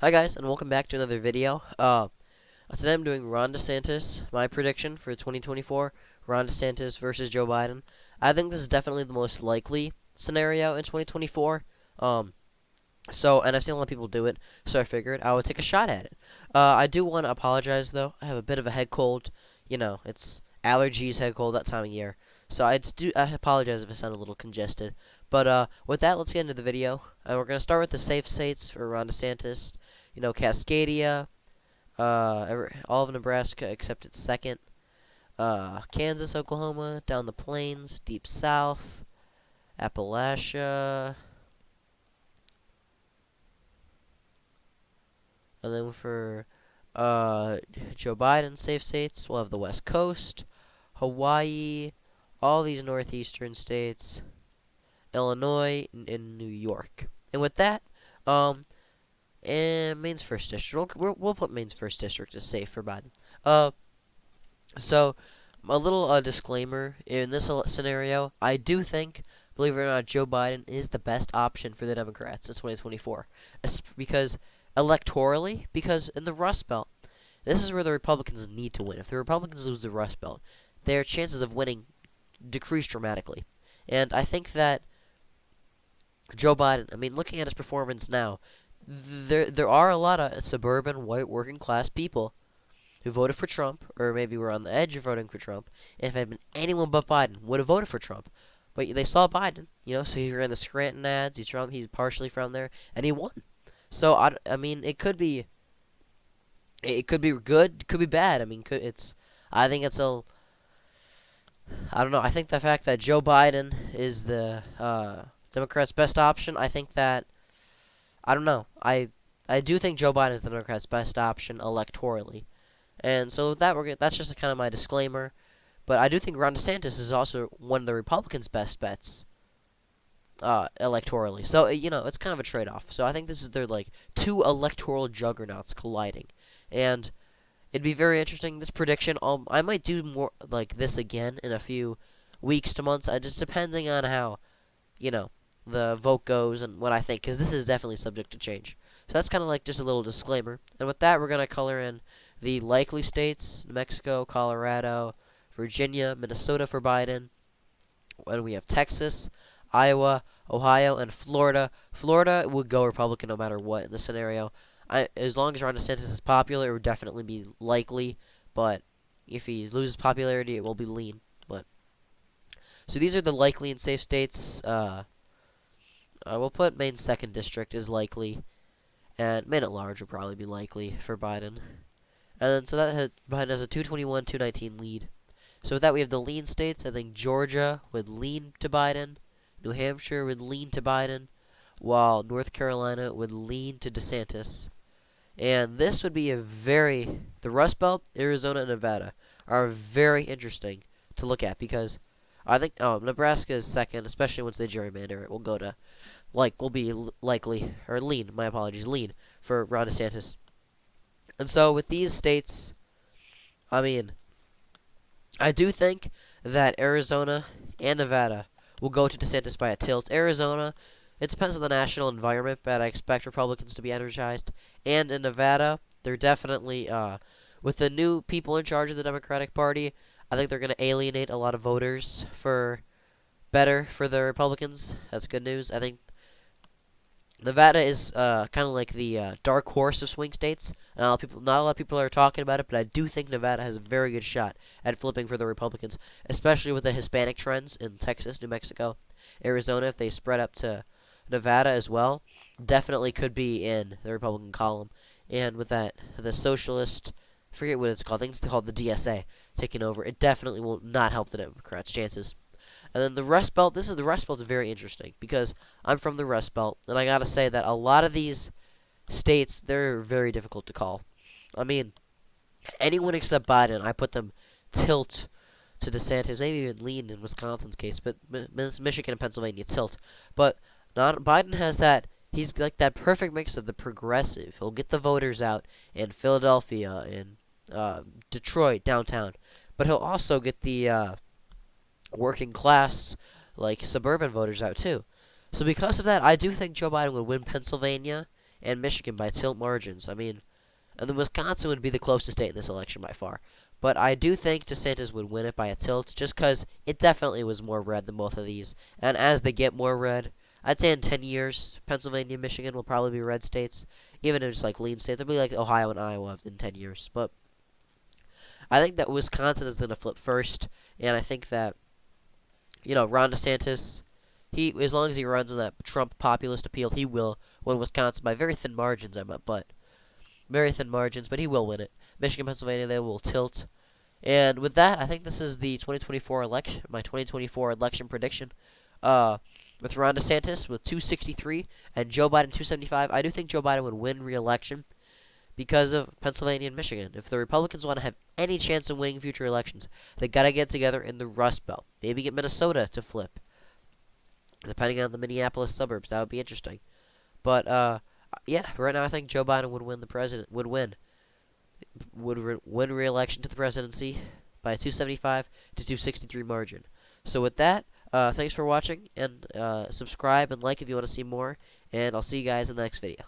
Hi guys, and welcome back to another video. Today I'm doing Ron DeSantis, my prediction for 2024, Ron DeSantis versus Joe Biden. I think this is definitely the most likely scenario in 2024. And I've seen a lot of people do it, so I figured I would take a shot at it. I do want to apologize though. I have a bit of a head cold. You know, it's allergies, head cold, that time of year. So I apologize if I sound a little congested. But with that, let's get into the video. We're gonna start with the safe states for Ron DeSantis. You know, Cascadia, all of Nebraska except its second. Kansas, Oklahoma, down the plains, deep south, Appalachia. And then for Joe Biden safe states, we'll have the West Coast, Hawaii, all these northeastern states, Illinois, and New York. And with that, and Maine's first district. We'll put Maine's first district as safe for Biden. So a little disclaimer in this scenario. I do think, believe it or not, Joe Biden is the best option for the Democrats in 2024, because electorally, because in the Rust Belt, this is where the Republicans need to win. If the Republicans lose the Rust Belt, their chances of winning decrease dramatically. And I think that Joe Biden, I mean, looking at his performance now, there are a lot of suburban white working class people who voted for Trump, or maybe were on the edge of voting for Trump, and if it had been anyone but Biden, would have voted for Trump. But they saw Biden, you know, so he ran the Scranton ads. He's partially from there, and he won. So I mean, it could be good, it could be bad. I mean, I think it's I don't know. I think the fact that Joe Biden is the Democrats' best option. I think that I don't know. I do think Joe Biden is the Democrats' best option electorally. And so with that, that's just kind of my disclaimer. But I do think Ron DeSantis is also one of the Republicans' best bets electorally. So, it's kind of a trade-off. So I think this is their, two electoral juggernauts colliding. And it'd be very interesting. This prediction, I might do more like this again in a few weeks to months. Just depending on how, the vote goes and what I think. Because this is definitely subject to change. So that's kind of like just a little disclaimer. And with that, we're going to color in the likely states: New Mexico, Colorado, Virginia, Minnesota for Biden. And we have Texas, Iowa, Ohio, and Florida. Florida would go Republican no matter what in this scenario. As long as Ron DeSantis is popular, it would definitely be likely. But if he loses popularity, it will be lean. So these are the likely and safe states. We'll put Maine's second district is likely, and Maine at large will probably be likely for Biden. And then, so Biden has a 221, 219 lead. So with that, we have the lean states. I think Georgia would lean to Biden. New Hampshire would lean to Biden, while North Carolina would lean to DeSantis. And this would be the Rust Belt, Arizona, and Nevada are very interesting to look at, because I think Nebraska is second, especially once they gerrymander it. We'll go to, will be likely, or lean, my apologies, lean for Ron DeSantis. And so with these states, I mean, I do think that Arizona and Nevada will go to DeSantis by a tilt. Arizona, it depends on the national environment, but I expect Republicans to be energized. And in Nevada, they're definitely, with the new people in charge of the Democratic Party, I think they're going to alienate a lot of voters for the Republicans. That's good news. I think Nevada is kind of like the dark horse of swing states. Not a lot of people are talking about it, but I do think Nevada has a very good shot at flipping for the Republicans, especially with the Hispanic trends in Texas, New Mexico, Arizona. If they spread up to Nevada as well, definitely could be in the Republican column. And with that, the socialist, I forget what it's called, I think it's called the DSA, taking over, it definitely will not help the Democrats' chances. And then the Rust Belt, the Rust Belt is very interesting, because I'm from the Rust Belt, and I gotta say that a lot of these states, they're very difficult to call. I mean, anyone except Biden, I put them tilt to DeSantis, maybe even lean in Wisconsin's case, but Michigan and Pennsylvania tilt. But Biden has that, he's like that perfect mix of the progressive. He'll get the voters out in Philadelphia, in Detroit, downtown, but he'll also get the working class, suburban voters out too. So because of that, I do think Joe Biden would win Pennsylvania and Michigan by tilt margins. I mean, and then Wisconsin would be the closest state in this election by far. But I do think DeSantis would win it by a tilt, just because it definitely was more red than both of these. And as they get more red, I'd say in 10 years, Pennsylvania and Michigan will probably be red states. Even if it's like lean states, they'll be like Ohio and Iowa in 10 years. But I think that Wisconsin is going to flip first. And I think that, Ron DeSantis, as long as he runs on that Trump populist appeal, he will win Wisconsin by very thin margins, very thin margins, but he will win it. Michigan, Pennsylvania, they will tilt. And with that, I think this is the 2024 election, my 2024 election prediction. With Ron DeSantis with 263 and Joe Biden 275, I do think Joe Biden would win re-election because of Pennsylvania and Michigan. If the Republicans want to have any chance of winning future elections, they got to get together in the Rust Belt. Maybe get Minnesota to flip, depending on the Minneapolis suburbs. That would be interesting. But yeah, right now I think Joe Biden would win win re-election to the presidency by a 275 to 263 margin. So with that, thanks for watching, and subscribe and like if you want to see more, and I'll see you guys in the next video.